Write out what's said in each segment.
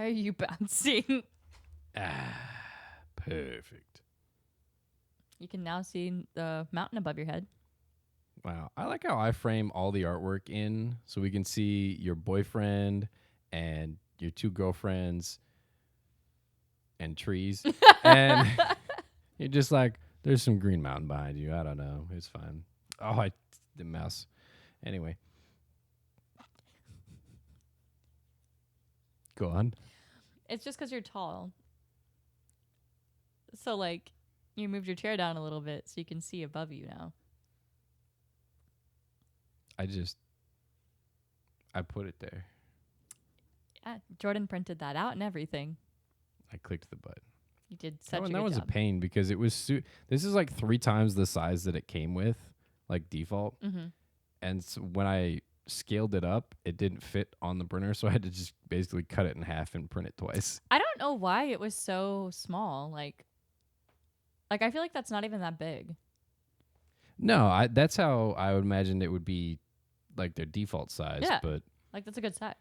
are you bouncing? Perfect. You can now see the mountain above your head. Wow. I like how I frame all the artwork in so we can see your boyfriend and your 2 girlfriends and trees. And you're just like, there's some Green Mountain behind you. I don't know. It's fine. Oh, the mouse. Anyway. Go on. It's just because you're tall. So, like, you moved your chair down a little bit so you can see above you now. I put it there. Yeah, Jordan printed that out and everything. I clicked the button. You did such a good That was job. a pain because it was this is like 3 times the size that it came with, like default. Mm-hmm. And so when I scaled it up, it didn't fit on the printer, so I had to just basically cut it in half and print it twice. I don't know why it was so small. Like I feel like that's not even that big. No, that's how I would imagine it would be, like their default size. Yeah. But Like, that's a good size.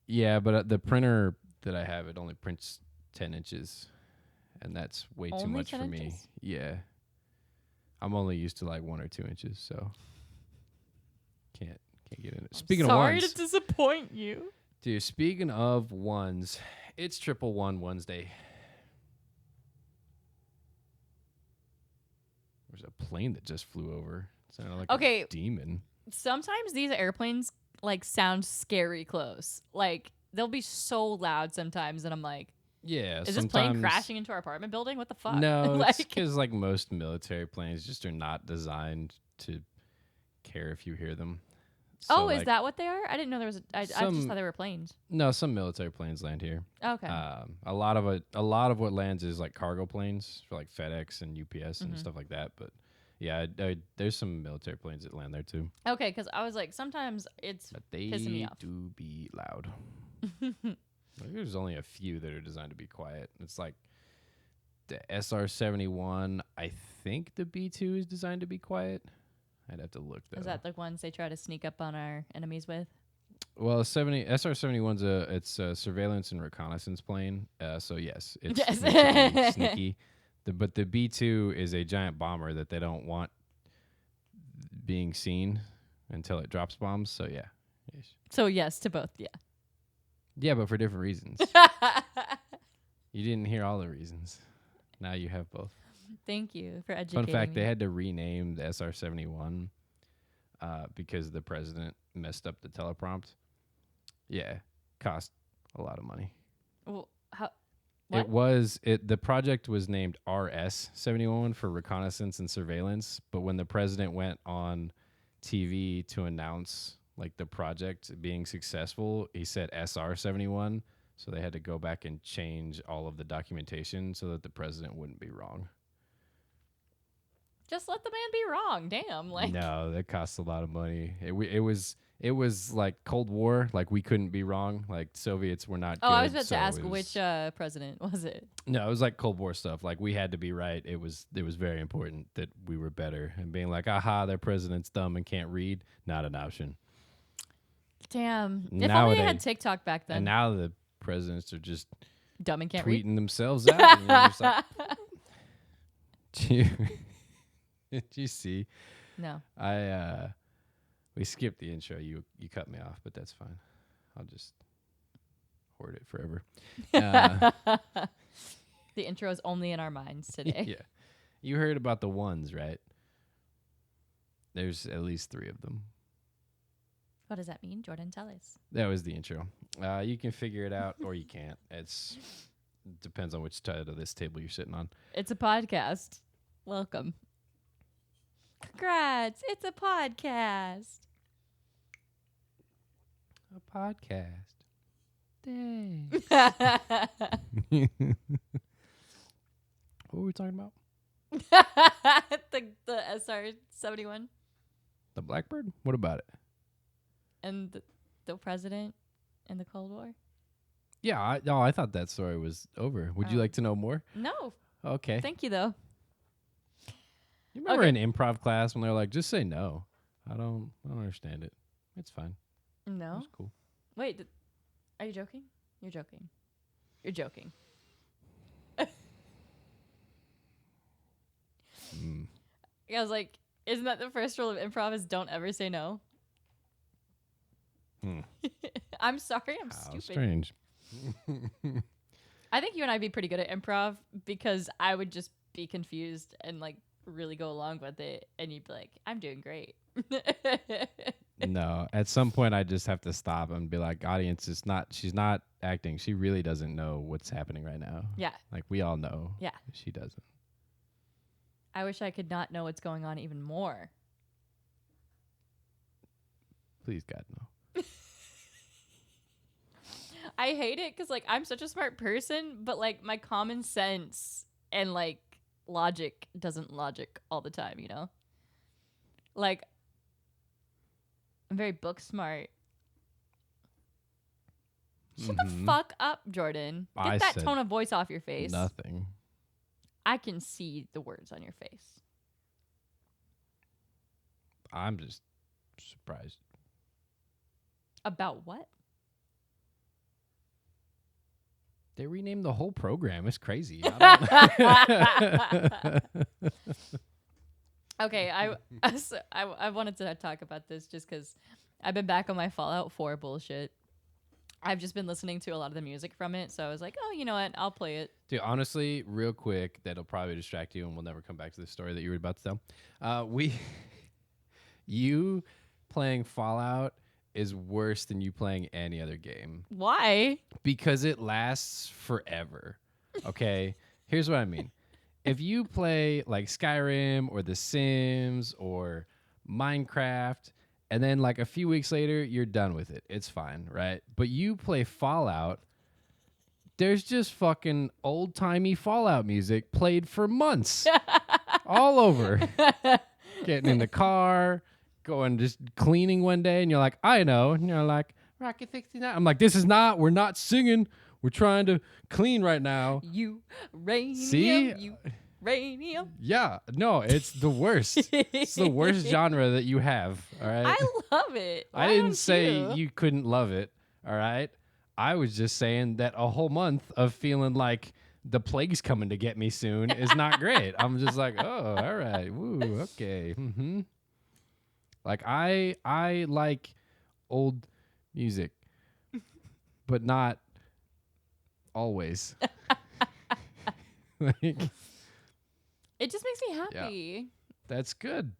yeah, but the printer that I have, it only prints 10 inches, and that's way too Only much 10 for me. inches? Yeah, I'm only used to like 1 or 2 inches, so can't get in it. Speaking of Sorry ones, to disappoint you. dude. Speaking of ones, it's 111 Wednesday. There's a plane that just flew over. It sounded like Okay. a demon. Sometimes these airplanes, like, sound scary close. Like, they'll be so loud sometimes, and I'm like, Yeah, is this plane crashing into our apartment building? What the fuck? No, it's like, because like most military planes just are not designed to care if you hear them. So, is like, that what they are? I didn't know there was. I just thought they were planes. No, some military planes land here. Okay. A lot of what lands is like cargo planes for like FedEx and UPS and stuff like that. But yeah, there's some military planes that land there too. Okay, because I was like, sometimes it's But they pissing me off. do be loud. Like, there's only a few that are designed to be quiet. It's like the SR-71. I think the B-2 is designed to be quiet. I'd have to look though. Is that the ones they try to sneak up on our enemies with? Well, SR-71's it's a surveillance and reconnaissance plane. So yes, it's Yes. meant to be sneaky. But the B-2 is a giant bomber that they don't want being seen until it drops bombs. So yeah. Yes. So yes to both. Yeah. Yeah, but for different reasons. You didn't hear all the reasons. Now you have both. Thank you for educating Fun fact, me. they had to rename the SR-71 because the president messed up the teleprompt. Yeah, cost a lot of money. Well, how? What? The project was named RS-71 for reconnaissance and surveillance, but when the president went on TV to announce like the project being successful, he said SR-71, so they had to go back and change all of the documentation so that the president wouldn't be wrong. Just let the man be wrong. Damn. Like, No, that costs a lot of money. It was like Cold War. Like, we couldn't be wrong. Like, Soviets were not. Oh, good, I was about so to ask it was, which president was it? No, it was like Cold War stuff. Like, we had to be right. It was very important that we were better. And being like, aha, their president's dumb and can't read, not an option. Damn. If only I had Nowadays- TikTok back then. And now the presidents are just Dumb and can't read. tweeting themselves out. And you're just like, did you see? No. We skipped the intro. You cut me off, but that's fine. I'll just hoard it forever. The intro is only in our minds today. Yeah. You heard about the ones, right? There's at least 3 of them. What does that mean? Jordan, tell us. That was the intro. You can figure it out or you can't. It depends on which side of this table you're sitting on. It's a podcast. Welcome. Congrats. It's a podcast. A podcast. Dang. What were we talking about? the SR-71 The Blackbird? What about it? and the president in the Cold War. Yeah, I thought that story was over. Would you like to know more? No. Okay. Thank you, though. You remember in improv class when they're like, just say no? I don't understand it. It's fine. No. It's cool. Wait, are you joking? You're joking. You're joking. Mm. I was like, isn't that the first rule of improv is don't ever say no? Hmm. I'm sorry, I'm How stupid. strange. I think you and I'd be pretty good at improv because I would just be confused and like really go along with it, and you'd be like, I'm doing great. No, at some point I just have to stop and be like, audience, she's not acting. She really doesn't know what's happening right now. Yeah. Like we all know. Yeah. She doesn't. I wish I could not know what's going on even more. Please, God, no. I hate it because like I'm such a smart person, but like my common sense and like logic doesn't logic all the time, you know? Like I'm very book smart. Shut the fuck up, Jordan. Get I that said tone of voice off your face. Nothing. I can see the words on your face. I'm just surprised. About what? They renamed the whole program. It's crazy. Okay, I wanted to talk about this just because I've been back on my Fallout 4 bullshit. I've just been listening to a lot of the music from it, so I was like, oh, you know what? I'll play it. Dude, honestly, real quick, that'll probably distract you, and we'll never come back to the story that you were about to tell. You playing Fallout is worse than you playing any other game Why? because it lasts forever. Okay, here's what I mean. If you play like Skyrim or The Sims or Minecraft, and then like a few weeks later, you're done with it. It's fine, right? But you play Fallout, there's just fucking old-timey Fallout music played for months. All over. Getting in the car, going just cleaning one day, and you're like, I know. And you're like, Rocket 69. I'm like, we're not singing. We're trying to clean right now. Uranium. Uranium. Yeah, no, it's the worst. It's the worst genre that you have. All right. I love it. I didn't say you couldn't love it. All right. I was just saying that a whole month of feeling like the plague's coming to get me soon is not great. I'm just like, oh, all right. Woo, okay. Mm-hmm. Like I like old music, but not always. Like, it just makes me happy. that's good.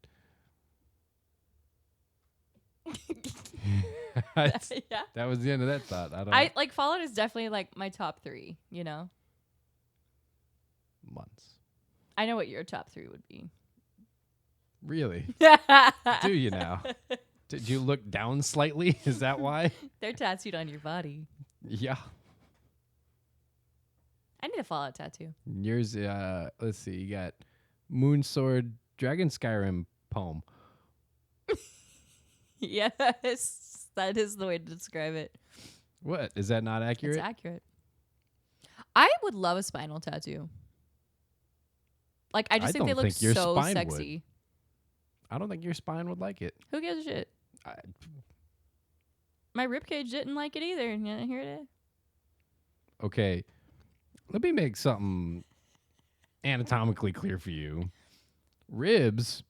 Yeah. That was the end of that thought. I like Fallout is definitely like my top 3, you know? Months. I know what your top 3 would be. Really? Do you now? Did you look down slightly? Is that why? They're tattooed on your body. Yeah. I need a Fallout tattoo. Yours, let's see. You got Moonsword Dragon Skyrim poem. Yes, that is the way to describe it. What? Is that not accurate? It's accurate. I would love a spinal tattoo. Like, I just think they look so sexy. I don't think your spine would like it. Who gives a shit? My ribcage didn't like it either. Yeah, here it is. Okay. Let me make something anatomically clear for you. Ribs,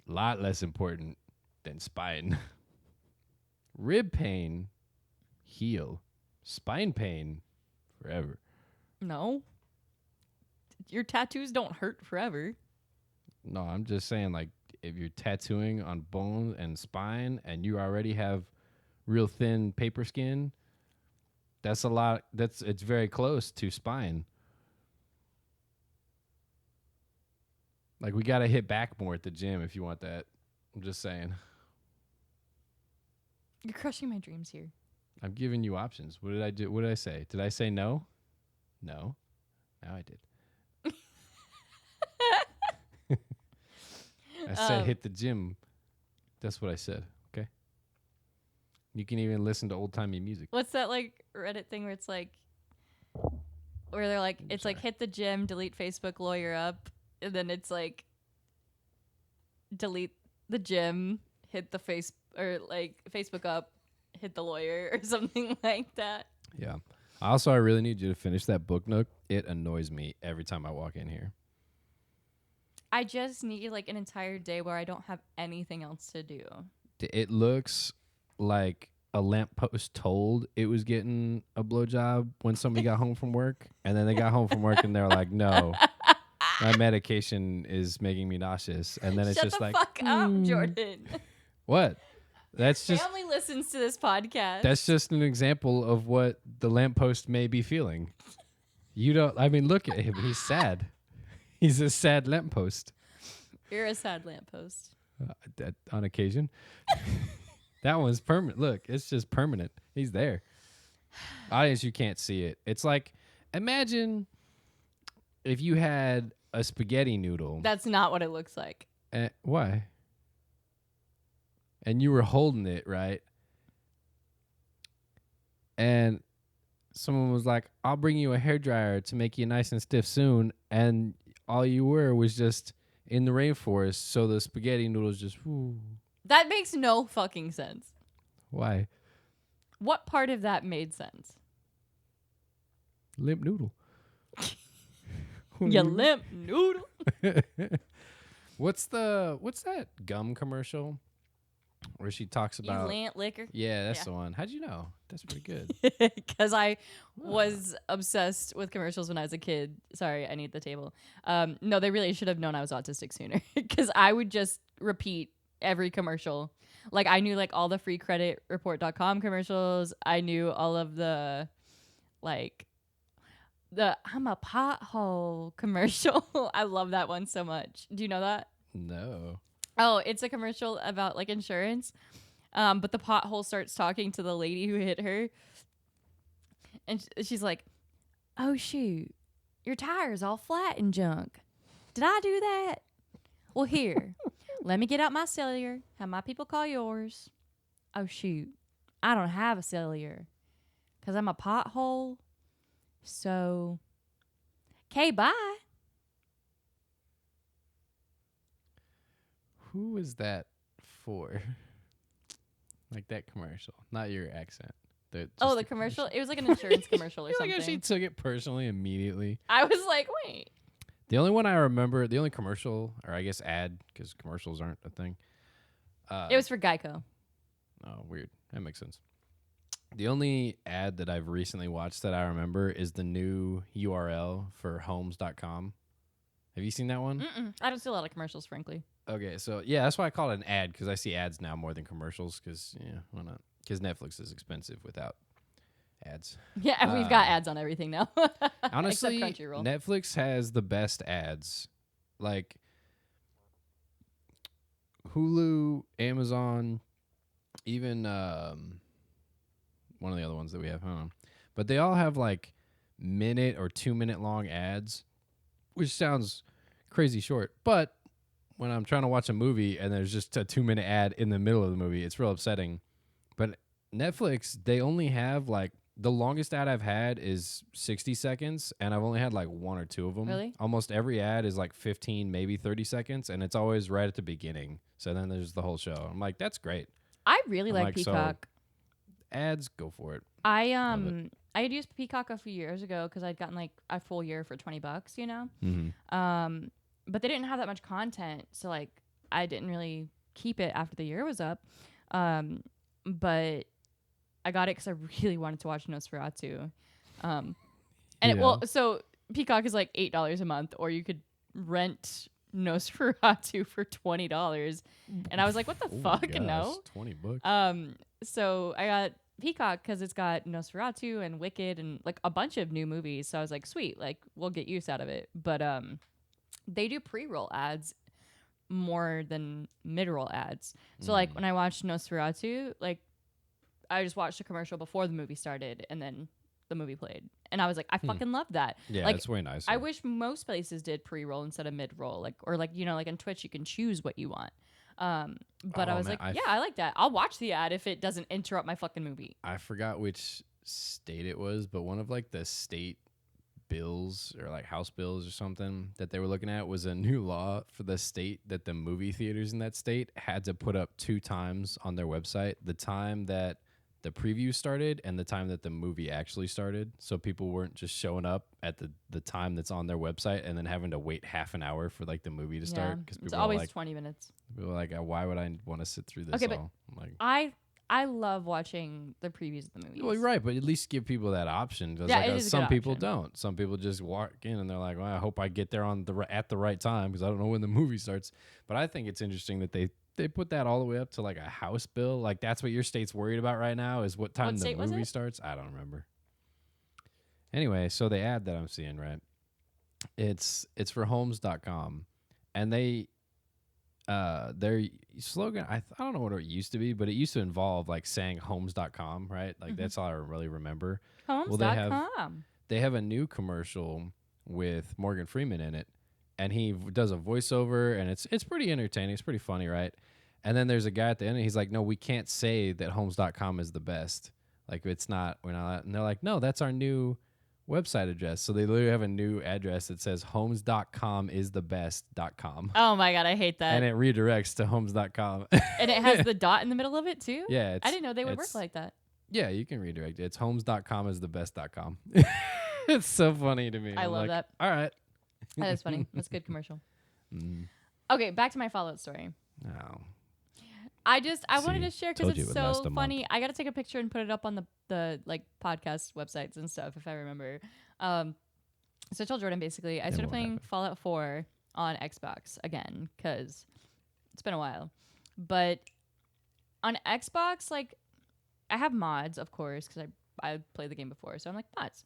a lot less important than spine. Rib pain, heal. Spine pain, forever. No. Your tattoos don't hurt forever. No, I'm just saying, like, if you're tattooing on bone and spine and you already have real thin paper skin, that's a lot. It's very close to spine. Like, we got to hit back more at the gym if you want that. I'm just saying. You're crushing my dreams here. I'm giving you options. What did I do? What did I say? Did I say no? No. Now I did. I said hit the gym. That's what I said. Okay. You can even listen to old timey music. What's that like Reddit thing where it's like, where they're like, it's like hit the gym, delete Facebook, lawyer up, and then it's like delete the gym, hit the Facebook up, hit the lawyer or something like that. Yeah. Also, I really need you to finish that book nook. It annoys me every time I walk in here. I just need like an entire day where I don't have anything else to do. It looks like a lamppost told it was getting a blowjob when somebody got home from work, and then they got home from work and they're like, "No, my medication is making me nauseous," and then it's Shut just the like, fuck up, Jordan. "What?" That's just Family listens to this podcast. that's just an example of what the lamppost may be feeling. You don't. I mean, look at him. He's sad. He's a sad lamppost. You're a sad lamppost. On occasion. That one's permanent. Look, it's just permanent. He's there. Audience, you can't see it. It's like, imagine if you had a spaghetti noodle. That's not what it looks like. Why? And you were holding it, right? And someone was like, I'll bring you a hairdryer to make you nice and stiff soon. And all you were was just in the rainforest. So the spaghetti noodles just, whoo. That makes no fucking sense. Why? What part of that made sense? Limp noodle. You limp noodle. What's that gum commercial where she talks You about lant liquor. Yeah, that's Yeah. the one. How'd you know? That's pretty good. Because I was obsessed with commercials when I was a kid. Sorry, I need the table. No, they really should have known I was autistic sooner. Because I would just repeat every commercial. Like I knew like all the freecreditreport.com commercials. I knew all of the like the I'm a pothole commercial. I love that one so much. Do you know that? No. Oh, it's a commercial about like insurance. But the pothole starts talking to the lady who hit her. And she's like, "Oh shoot, your tire's all flat and junk. Did I do that? Well, here, let me get out my cellular. Have my people call yours. Oh shoot, I don't have a cellular because I'm a pothole. So, okay, bye." Who is that for? Like that commercial, not your accent. Oh, the commercial? It was like an insurance commercial or Like how she something. took it personally immediately. I was like, wait. The only one I remember, the only commercial, or I guess ad, because commercials aren't a thing. It was for Geico. Oh, weird. That makes sense. The only ad that I've recently watched that I remember is the new URL for homes.com. Have you seen that one? Mm-mm. I don't see a lot of commercials, frankly. Okay, so yeah, that's why I call it an ad, because I see ads now more than commercials, because, yeah, why not? Because Netflix is expensive without ads. Yeah, and we've got ads on everything now. Honestly, Except Crunchyroll. Netflix has the best ads. Like Hulu, Amazon, even one of the other ones that we have. I don't know. But they all have like minute or 2 minute long ads, which sounds crazy short. But when I'm trying to watch a movie and there's just a 2 minute ad in the middle of the movie, it's real upsetting. But Netflix, they only have like the longest ad I've had is 60 seconds, and I've only had like one or two of them. Really? Almost every ad is like 15, maybe 30 seconds, and it's always right at the beginning. So then there's the whole show. I'm like, that's great. I really I'm like like, so- Peacock. Ads, go for it. I it. I had used Peacock a few years ago because I'd gotten like a full year for $20, you know. Mm-hmm. But they didn't have that much content, so like I didn't really keep it after the year was up. But I got it because I really wanted to watch Nosferatu. So Peacock is like $8 a month, or you could rent Nosferatu for $20. And I was like, what the fuck? Gosh, No. $20. So I got Peacock because it's got Nosferatu and Wicked and like a bunch of new movies. So I was like, sweet, like we'll get use out of it. But they do pre-roll ads more than mid-roll ads. So like when I watched Nosferatu, like I just watched a commercial before the movie started and then the movie played. And I was like, I fucking love that. Yeah, like, it's way nicer. I wish most places did pre-roll instead of mid-roll. Like, or like, you know, like on Twitch, you can choose what you want. But I was like, yeah, I like that. I'll watch the ad if it doesn't interrupt my fucking movie. I forgot which state it was, but one of like the state bills or like House bills or something that they were looking at was a new law for the state that the movie theaters in that state had to put up 2 times on their website the time that the preview started and the time that the movie actually started. So people weren't just showing up at the time that's on their website and then having to wait half an hour for like the movie to start. Because It's people always are like, 20 minutes. people are like, why would I want to sit through this Okay, but all? I'm like, I love watching the previews of the movies. well, you're right, but at least give people that option. Because Yeah, like, it is a some good people option. don't. Some people just walk in and they're like, well, I hope I get there at the right time because I don't know when the movie starts. But I think it's interesting that they put that all the way up to like a House bill. Like that's what your state's worried about right now is what time What the state was movie it? starts. I don't remember. Anyway, so the ad that I'm seeing, right? It's for homes.com and their slogan, I don't know what it used to be, but it used to involve like saying homes.com, right? Like that's all I really remember. Well, Homes.com. they have a new commercial with Morgan Freeman in it, and he does a voiceover, and it's pretty entertaining. It's pretty funny, right? And then there's a guy at the end, and he's like, "No, we can't say that homes.com is the best. Like it's not. We're not." And they're like, "No, that's our new website address." So they literally have a new address that says homes.com is the best.com. Oh my god, I hate that. And it redirects to homes.com. And it has the dot in the middle of it too? Yeah. I didn't know they would work like that. Yeah, you can redirect it. It's homes.com is the best.com. It's so funny to me. I love that. All right. That is funny. That's a good commercial. Mm, Okay, back to my Fallout story. no. I wanted See, to share told because you it's it would last so a funny. month. I got to take a picture and put it up on the like podcast websites and stuff if I remember. So I told Jordan basically I started won't playing happen. Fallout 4 on Xbox again because it's been a while. But on Xbox, like I have mods, of course, because I played the game before, so I'm like mods.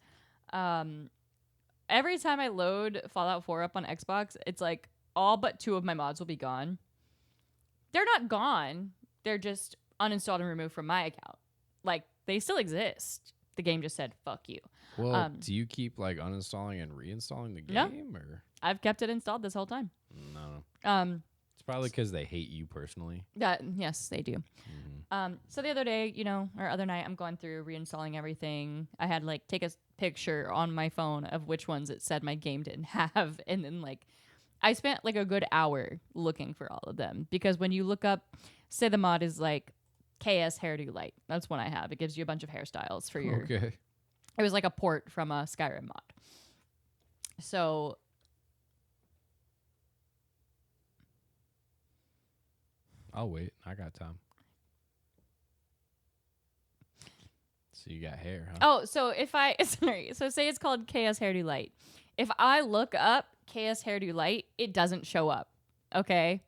Every time I load Fallout 4 up on Xbox, it's like all but 2 of my mods will be gone. They're not gone. They're just uninstalled and removed from my account. Like, they still exist. The game just said, fuck you. Well, do you keep like uninstalling and reinstalling the No. game or I've kept it installed this whole time. no? It's probably because they hate you personally. Yes, they do. So the other day, or other night, I'm going through reinstalling everything. I had like take a picture on my phone of which ones it said my game didn't have, and then like I spent like a good hour looking for all of them because when you look up, say the mod is like KS Hairdo Light. That's one I have. It gives you a bunch of hairstyles for your. Okay. It was like a port from a Skyrim mod. So. I'll wait. I got time. So you got hair, huh? Oh, so if I so say it's called KS Hairdo Light. If I look up KS Hairdo Light, it doesn't show up. Okay?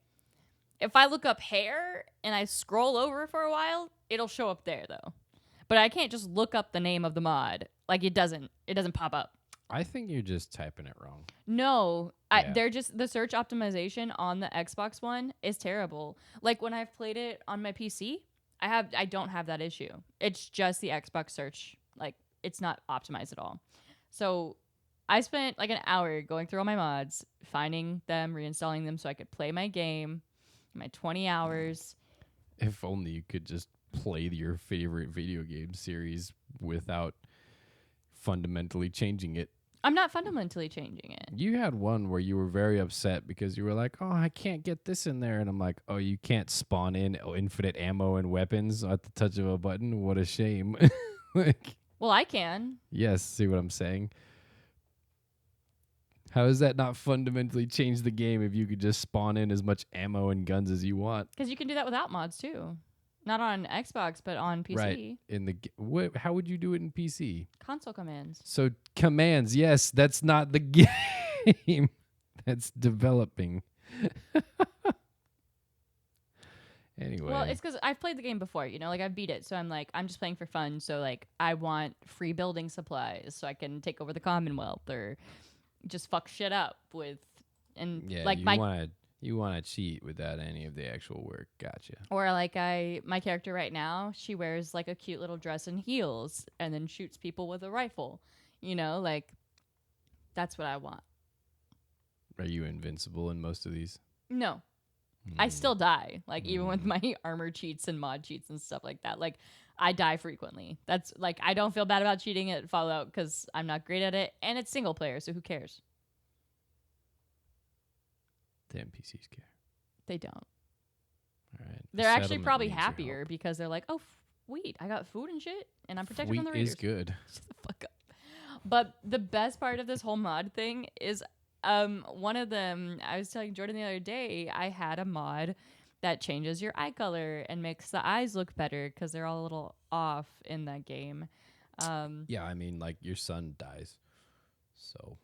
If I look up hair and I scroll over for a while, it'll show up there though. But I can't just look up the name of the mod. Like it doesn't pop up. I think you're just typing it wrong. No, Yeah. they're just the search optimization on the Xbox One is terrible. Like when I've played it on my PC, I don't have that issue. It's just the Xbox search. Like it's not optimized at all. So I spent like an hour going through all my mods, finding them, reinstalling them so I could play my game, my 20 hours. If only you could just play your favorite video game series without fundamentally changing it. I'm not fundamentally changing it. You had one where you were very upset because you were like, "Oh, I can't get this in there," and I'm like, "Oh, you can't spawn in infinite ammo and weapons at the touch of a button. What a shame!" Like, Well, I can. yes, see what I'm saying? How does that not fundamentally change the game if you could just spawn in as much ammo and guns as you want? Because you can do that without mods too. Not on Xbox, but on PC. Right. How would you do it in PC? Console commands. So commands, yes, that's not the game. That's developing. Anyway. Well, it's because I've played the game before, like I've beat it. So I'm just playing for fun. So like I want free building supplies so I can take over the Commonwealth or just fuck shit up with, and yeah, like you want to cheat without any of the actual work. Gotcha. or like my character right now, she wears like a cute little dress and heels and then shoots people with a rifle, like that's what I want. Are you invincible in most of these? No. I still die, like even with my armor cheats and mod cheats and stuff like that. Like I die frequently. That's like I don't feel bad about cheating at Fallout because I'm not great at it, and it's single player, so who cares? The NPCs care. They don't. All right. They're actually Settlement probably needs your happier help. because they're like, oh, weed. I got food and shit, and I'm protected from Wheat the raiders. is good. Shut the fuck up. But the best part of this whole mod thing is one of them, I was telling Jordan the other day, I had a mod that changes your eye color and makes the eyes look better because they're all a little off in that game. Yeah, I mean, like your son dies, so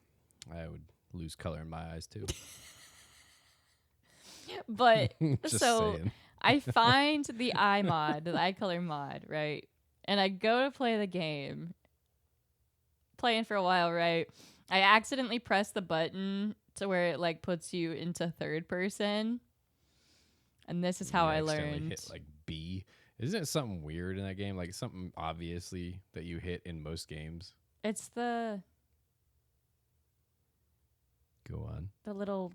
I would lose color in my eyes too. But Just so saying. I find the eye mod, the eye color mod, right? And I go to play the game. Playing for a while, right? I accidentally press the button to where it like puts you into third person. And this is how You I accidentally learned. hit like B. Isn't it something weird in that game? Like something obviously that you hit in most games. It's the Go on. little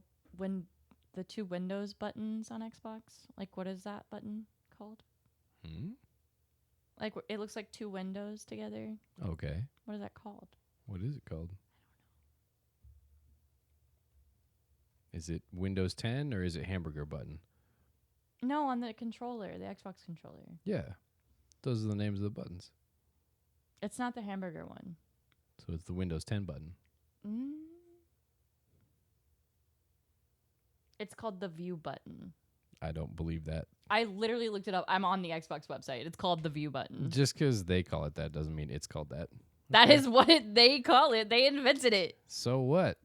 the two Windows buttons on Xbox. Like, what is that button called? Like, it looks like two windows together. Okay. What is that called? What is it called? Is it Windows 10 or is it hamburger button? No, on the controller, the Xbox controller. Yeah. Those are the names of the buttons. It's not the hamburger one. So it's the Windows 10 button. It's called the view button. I don't believe that. I literally looked it up. I'm on the Xbox website. It's called the view button. Just because they call it that doesn't mean it's called that. That is what they call it. They invented it. So what?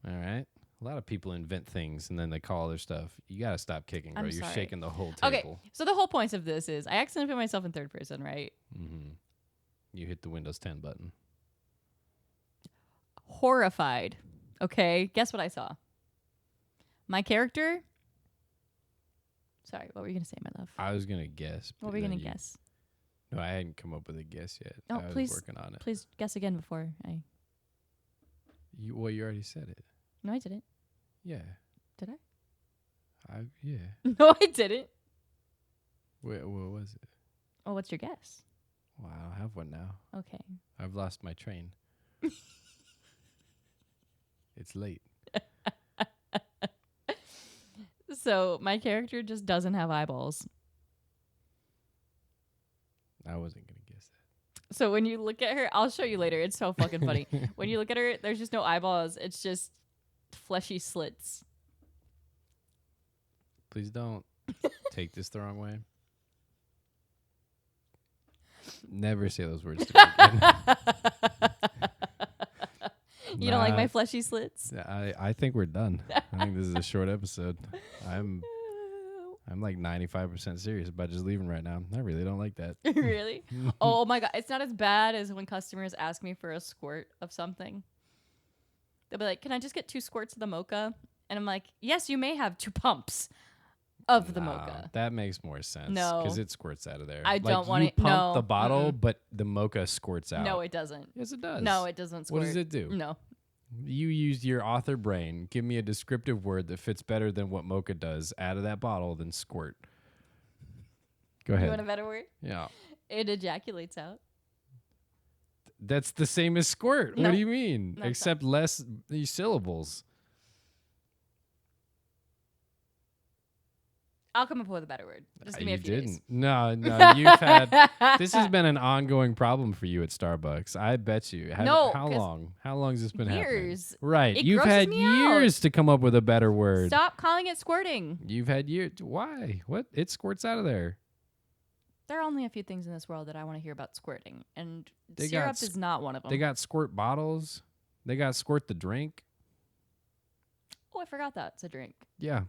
All right. A lot of people invent things and then they call their stuff. You got to stop kicking, bro. I'm You're sorry. shaking the whole Okay, table. so the whole point of this is I accidentally put myself in third person, right? Mm-hmm. You hit the Windows 10 button. Horrified. Okay, guess what I saw? My character. Sorry, what were you going to say, my love? I was going to guess. What were you going to guess? No, I hadn't come up with a guess yet. Oh, I was please, working on it. Please guess again before I... You already said it. No, I didn't. Yeah. Did I? Yeah. No, I didn't. Wait, what was it? Oh, what's your guess? Well, I don't have one now. Okay. I've lost my train. It's late. So my character just doesn't have eyeballs. I wasn't going to guess that. So when you look at her, I'll show you later. It's so fucking funny. When you look at her, there's just no eyeballs. It's just fleshy slits. Please don't take this the wrong way. Never say those words to me again. You don't like my fleshy slits? I think we're done. I think this is a short episode. I'm like 95% serious about just leaving right now. I really don't like that. Really? Oh my God. It's not as bad as when customers ask me for a squirt of something. They'll be like, can I just get 2 squirts of the mocha? And I'm like, yes, you may have 2 pumps of the mocha. That makes more sense. No. Because it squirts out of there. I don't want to it. pump No. the bottle, but the mocha squirts out. No, it doesn't. Yes, it does. No, it doesn't squirt. What does it do? No. You used your author brain. Give me a descriptive word that fits better than what mocha does out of that bottle than squirt. Go ahead. You want a better word? Yeah. It ejaculates out. That's the same as squirt. No. What do you mean? No, it's Except less syllables. I'll come up with a better word. Just give me a few didn't. days. No, you've had. This has been an ongoing problem for you at Starbucks. I bet you. No, How 'cause long? How long has this been happening? years. Right. It You've grosses had me out. years to come up with a better word. Stop calling it squirting. You've had years. Why? What? It squirts out of there. There are only a few things in this world that I want to hear about squirting, and They syrup got is not one of them. They got squirt bottles. They got squirt the drink. Oh, I forgot that. It's a drink. Yeah.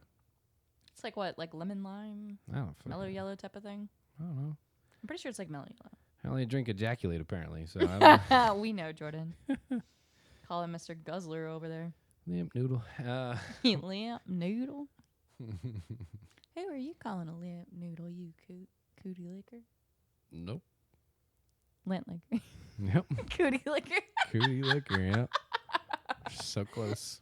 It's like what? Like lemon lime? I don't. Mellow yellow type of thing? I don't know. I'm pretty sure it's like mellow I only drink ejaculate apparently. So I don't yellow. We know, Jordan. Call him Mr. Guzzler over there. Limp noodle. Limp noodle? Who are you calling a limp noodle, you cootie licker? Nope. Lint licker. Yep. Cootie licker. Cootie liquor. Yep. So close.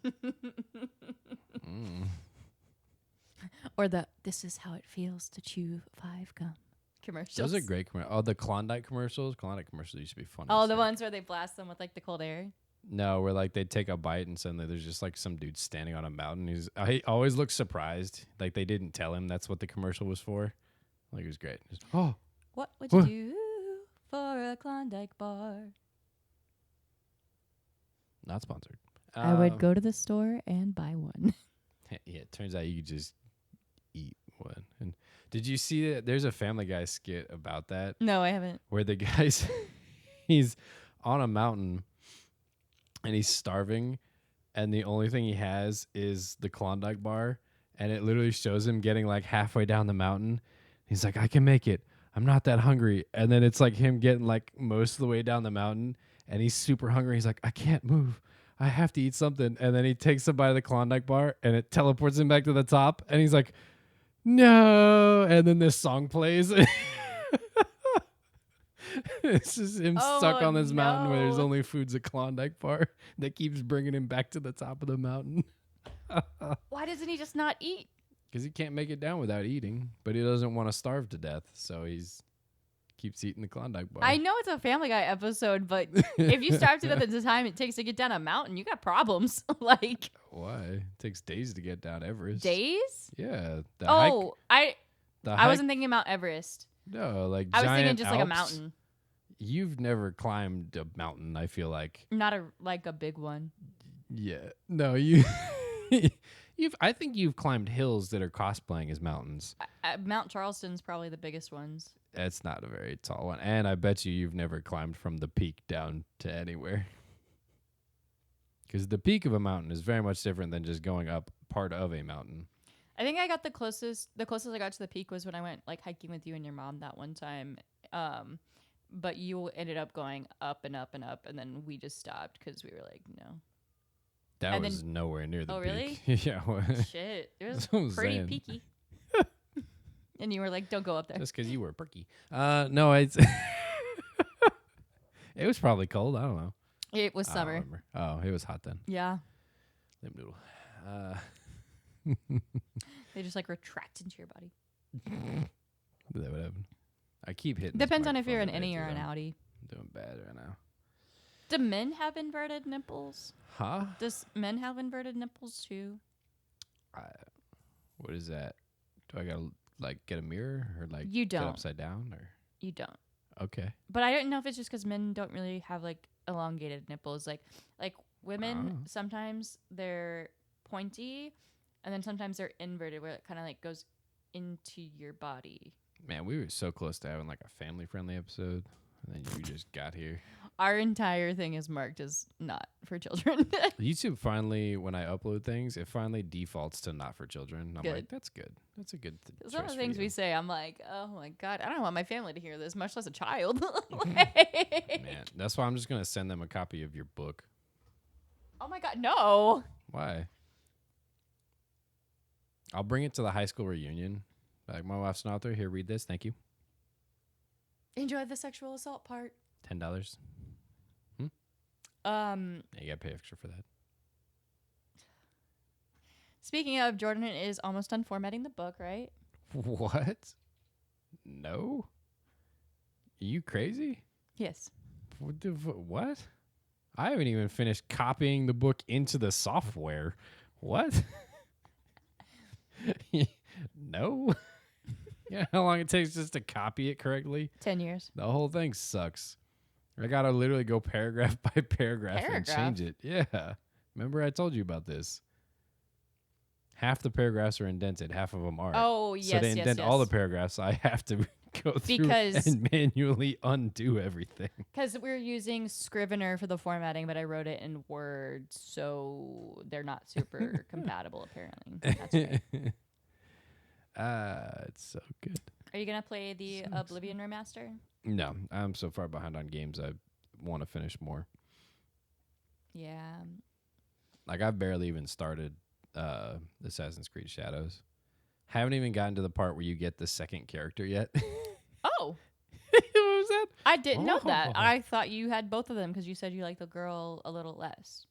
Or the "This is how it feels to chew 5 gum" commercials. Those are great commercials. Oh, the Klondike commercials. Klondike commercials used to be funny. Oh, as the heck. ones where they blast them with like the cold air. No, where like they'd take a bite and suddenly there's just like some dude standing on a mountain. He always looks surprised. Like they didn't tell him that's what the commercial was for. Like it was great. Just, oh, What would you do for a Klondike bar? Not sponsored. I would go to the store and buy one. Yeah, it turns out you could just eat one. And did you see that? There's a Family Guy skit about that No, I haven't. where the guy's he's on a mountain and he's starving, and the only thing he has is the Klondike bar, and it literally shows him getting like halfway down the mountain. He's like, I can make it. I'm not that hungry. And then it's like him getting like most of the way down the mountain, and he's super hungry. He's like, I can't move. I have to eat something. And then he takes a bite of the Klondike bar, and it teleports him back to the top. And he's like, no. And then this song plays. It's just him stuck on this mountain where there's only food's a Klondike bar that keeps bringing him back to the top of the mountain. Why doesn't he just not eat? Because he can't make it down without eating, but he doesn't want to starve to death, so keeps eating the Klondike bar. I know it's a Family Guy episode, but if you starve to death at the time it takes to get down a mountain, you got problems. Like, why? It takes days to get down Everest. days? Yeah. I wasn't thinking Mount Everest. No, like I was giant thinking just like a Alps. mountain, You've never climbed a mountain, I feel like. not a big one. Yeah. No, you. I think you've climbed hills that are cosplaying as mountains. Mount Charleston's probably the biggest ones. That's not a very tall one. And I bet you've never climbed from the peak down to anywhere. Because the peak of a mountain is very much different than just going up part of a mountain. I think I got the closest I got to the peak was when I went like hiking with you and your mom that one time. But you ended up going up and up and up, and then we just stopped because we were like, no. That And was nowhere near the Oh, peak. really? Yeah. Shit. It was That's what I'm pretty saying. peaky. And you were like, don't go up there. Just because you were perky. No, it's it was probably cold. I don't know. It was I don't summer. remember. Oh, it was hot then. Yeah. Limp noodle. They just like retract into your body. That would happen. I keep hitting. Depends on if you're an innie or an outie. I'm doing bad right now. Do men have inverted nipples? Huh? Does men have inverted nipples too? What is that? Do I gotta like get a mirror or like You get don't. upside down or? You don't. Okay. But I don't know if it's just because men don't really have like elongated nipples. Like women, sometimes they're pointy, and then sometimes they're inverted, where it kind of like goes into your body. Man, we were so close to having like a family-friendly episode, and then you just got here. Our entire thing is marked as not for children. YouTube finally, when I upload things, it finally defaults to not for children. I'm Good. like, that's good. That's a good Some of the things we say, I'm like, oh my God, I don't want my family to hear this, much less a child. Man, that's why I'm just going to send them a copy of your book. Oh my God, no. Why? I'll bring it to the high school reunion. Like, my wife's an author. Here, read this. Thank you. Enjoy the sexual assault part. $10. Yeah, you got to pay extra for that. Speaking of, Jordan is almost done formatting the book, right? What? No? Are you crazy? Yes. What? I haven't even finished copying the book into the software. What? No? You know how long it takes just to copy it correctly? 10 years. The whole thing sucks. I gotta literally go paragraph by paragraph and change it. Yeah. Remember I told you about this. Half the paragraphs are indented, half of them aren't. Oh, yes, so to indent all the paragraphs, I have to go through and manually undo everything. Because we're using Scrivener for the formatting, but I wrote it in Word, so they're not super compatible, apparently. That's okay. It's so good. Are you going to play the Oblivion remaster? No, I'm so far behind on games. I want to finish more. Yeah. Like, I've barely even started Assassin's Creed Shadows. Haven't even gotten to the part where you get the second character yet. Oh. What was that? I didn't know that. I thought you had both of them because you said you like the girl a little less.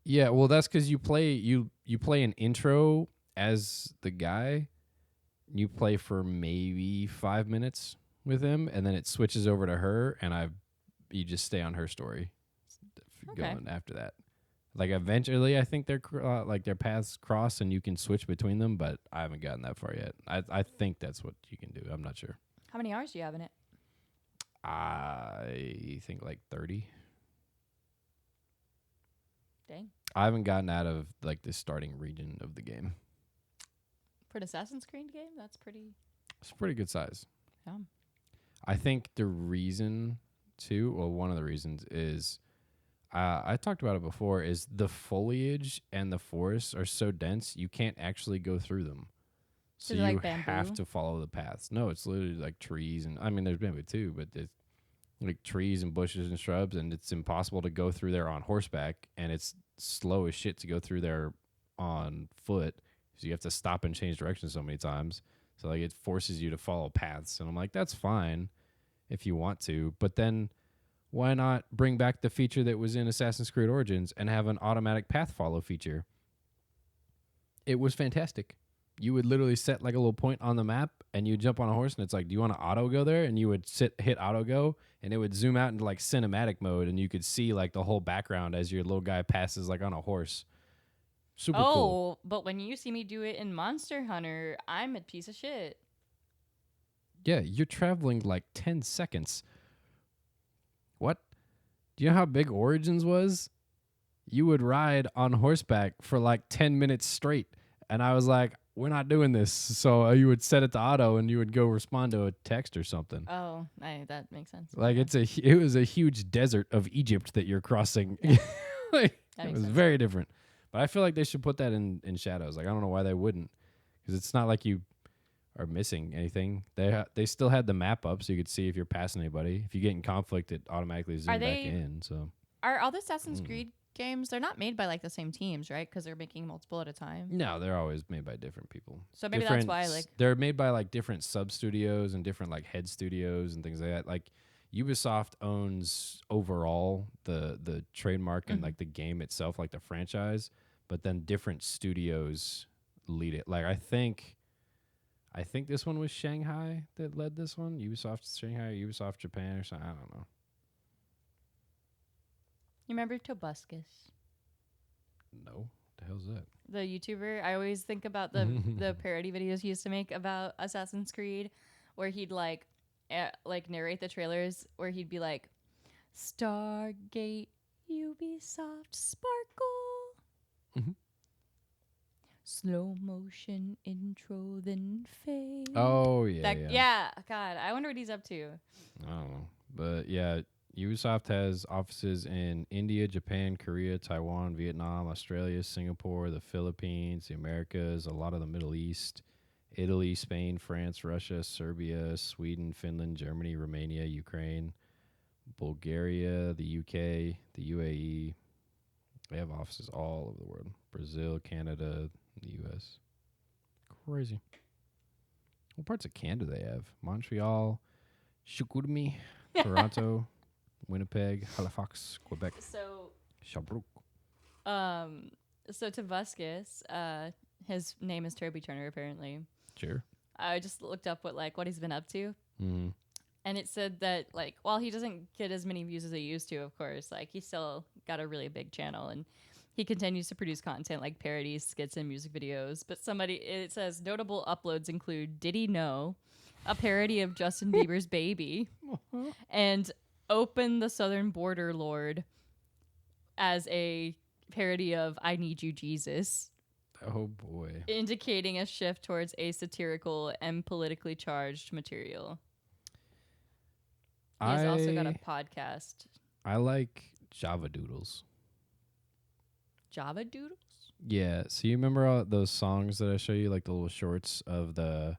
Yeah, well, that's because you play an intro as the guy. You play for maybe 5 minutes with him, and then it switches over to her, and you just stay on her story going after that. Like, eventually, I think their paths cross, and you can switch between them, but I haven't gotten that far yet. I think that's what you can do. I'm not sure. How many hours do you have in it? I think like 30. Dang. I haven't gotten out of like the starting region of the game. For an Assassin's Creed game, that's pretty. It's a pretty good size. Yeah. I think the reason too, well, one of the reasons is I talked about it before, is the foliage and the forests are so dense you can't actually go through them. So Is it you like have bamboo? to follow the paths. No, it's literally like trees, and I mean there's bamboo too, but it's like trees and bushes and shrubs, and it's impossible to go through there on horseback, and it's slow as shit to go through there on foot. So you have to stop and change directions so many times. So like it forces you to follow paths, and I'm like, that's fine if you want to, but then why not bring back the feature that was in Assassin's Creed Origins and have an automatic path follow feature? It was fantastic. You would literally set like a little point on the map and you jump on a horse and it's like, do you want to auto go there? And you would hit auto go and it would zoom out into like cinematic mode and you could see like the whole background as your little guy passes like on a horse. Super cool. But when you see me do it in Monster Hunter, I'm a piece of shit. Yeah, you're traveling like 10 seconds. What? Do you know how big Origins was? You would ride on horseback for like 10 minutes straight. And I was like, we're not doing this. So you would set it to auto and you would go respond to a text or something. Oh, that makes sense. Like Yeah. it was a huge desert of Egypt that you're crossing. Like, That it makes was sense. very different. But I feel like they should put that in Shadows. Like I don't know why they wouldn't, because it's not like you are missing anything. They still had the map up so you could see if you're passing anybody. If you get in conflict, it automatically zooms back in. So Are all the Assassin's Creed games? They're not made by like the same teams, right? Because they're making multiple at a time. no, they're always made by different people. So maybe that's why, They're made by like different sub studios and different like head studios and things like that. Like Ubisoft owns overall the trademark and like the game itself, like the franchise, but then different studios lead it. Like I think this one was Shanghai that led this one. Ubisoft Shanghai, Ubisoft Japan, or something. I don't know. You remember Tobuscus, No, what the hell's that? the YouTuber? I always think about the parody videos he used to make about Assassin's Creed, where he'd like narrate the trailers, where he'd be like, Stargate, Ubisoft, Sparkle. Mhm. Slow motion intro, then fade. Oh yeah. God, I wonder what he's up to. I don't know, but yeah, Ubisoft has offices in India, Japan, Korea, Taiwan, Vietnam, Australia, Singapore, the Philippines, the Americas, a lot of the Middle East, Italy, Spain, France, Russia, Serbia, Sweden, Finland, Germany, Romania, Ukraine, Bulgaria, the UK, the UAE. They have offices all over the world. Brazil, Canada, the US. Crazy. What parts of Canada they have? Montreal, Chicoutimi, Toronto, Winnipeg, Halifax, Quebec, Sherbrooke. So Tobuscus, his name is Toby Turner apparently. Sure. I just looked up what he's been up to. Mm-hmm. And it said that, like, while he doesn't get as many views as he used to, of course, like, he's still got a really big channel. And he continues to produce content like parodies, skits, and music videos. But it says notable uploads include Did He Know? A parody of Justin Bieber's Baby. And Open the Southern Border Lord as a parody of I Need You, Jesus. Oh, boy. Indicating a shift towards a satirical and politically charged material. He's also got a podcast. I like Java Doodles. Java Doodles? Yeah. So you remember all those songs that I show you, like the little shorts of the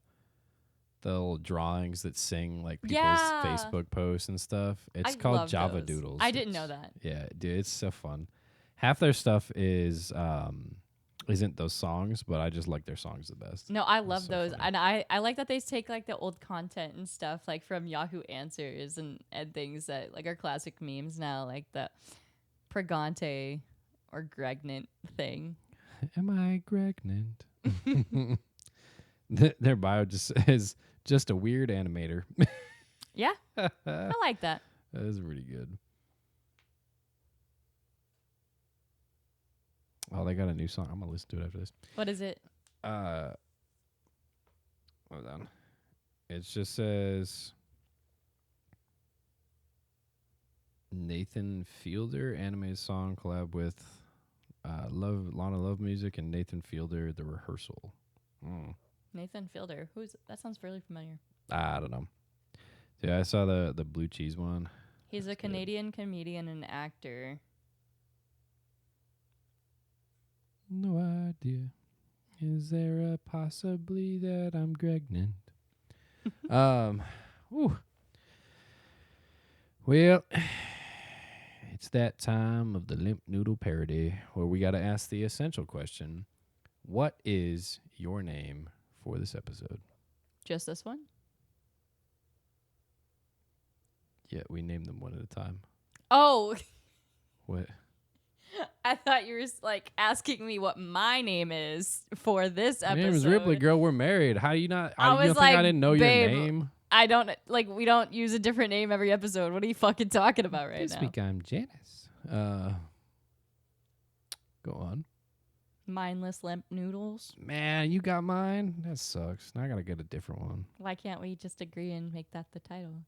little drawings that sing like people's Facebook posts and stuff? It's called Java those. Doodles. I didn't know that. Yeah, dude, it's so fun. Half their stuff isn't those songs, but I just like their songs the best. No, I love those. Funny. And I like that they take like the old content and stuff like from Yahoo Answers and things that like are classic memes now, like the Pregante or Gregnant thing. Am I pregnant? Their bio just is just a weird animator. Yeah, I like that. That is really good. Oh, they got a new song. I'm gonna listen to it after this. What is it? Hold on. It just says Nathan Fielder animated song collab with Lana Love Music and Nathan Fielder The Rehearsal. Nathan Fielder. That sounds really familiar. I don't know. Yeah, I saw the blue cheese one. He's a Canadian comedian and actor. No idea. Is there a possibly that I'm pregnant? Whew. Well, it's that time of the Limp Noodle parody where we got to ask the essential question. What is your name for this episode? Just this one? Yeah, we named them one at a time. Oh, What? I thought you were like asking me what my name is for this episode. My name is Ripley, girl. We're married. How do you not? I was think like, I didn't know babe, your name? I don't like. We don't use a different name every episode. What are you fucking talking about right This now? week I'm Janice. Go on. Mindless Limp Noodles. Man, you got mine? That sucks. Now I gotta get a different one. Why can't we just agree and make that the title?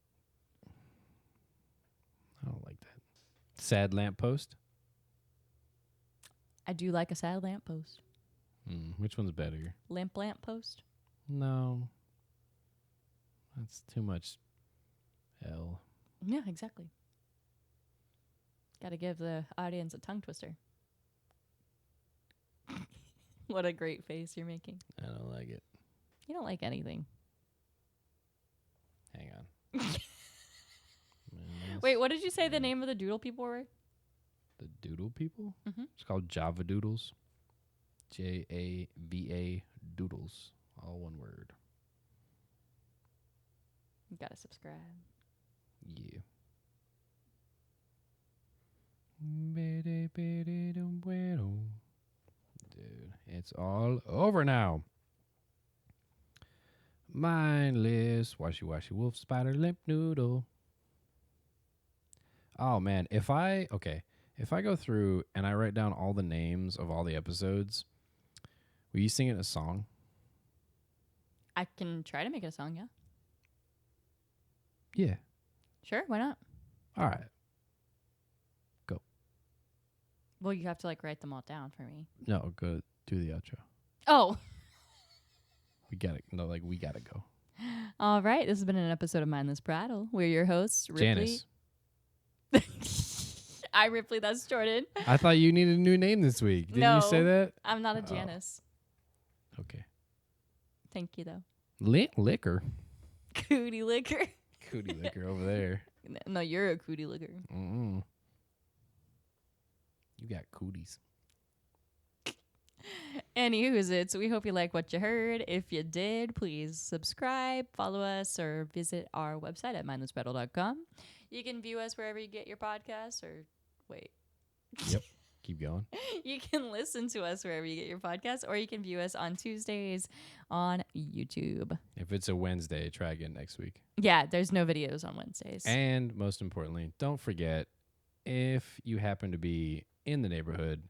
I don't like that. Sad lamppost? I do like a sad lamppost. Which one's better? Limp lamppost? No. That's too much L. Yeah, exactly. Got to give the audience a tongue twister. What a great face you're making. I don't like it. You don't like anything. Hang on. Wait, what did you say the name of the doodle people were? The doodle people? Mm-hmm. It's called Java Doodles. Java Doodles. All one word. You gotta subscribe. Yeah. Dude, it's all over now. Mindless, washy wolf, spider, limp noodle. Oh man, if I go through and I write down all the names of all the episodes, will you sing it in a song? I can try to make it a song, yeah. Yeah. Sure, why not? All right. Go. Well, you have to like write them all down for me. No, go do the outro. Oh. We gotta go. All right, this has been an episode of Mindless Prattle. We're your hosts, Ripley. Janice. I'm Ripley, that's Jordan. I thought you needed a new name this week. Didn't No, you say that? I'm not a Janice. Okay. Thank you, though. Liquor. Cootie liquor. Cootie liquor over there. No, you're a cootie liquor. Mm-mm. You got cooties. Anywho's we hope you like what you heard. If you did, please subscribe, follow us, or visit our website at mindlessprattle.com. You can view us wherever you get your podcasts, or wait. Yep. Keep going. You can listen to us wherever you get your podcasts, or you can view us on Tuesdays on YouTube. If it's a Wednesday, try again next week. Yeah, there's no videos on Wednesdays. And most importantly, don't forget, if you happen to be in the neighborhood,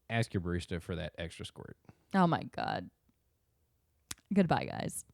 ask your barista for that extra squirt. Oh my God. Goodbye, guys.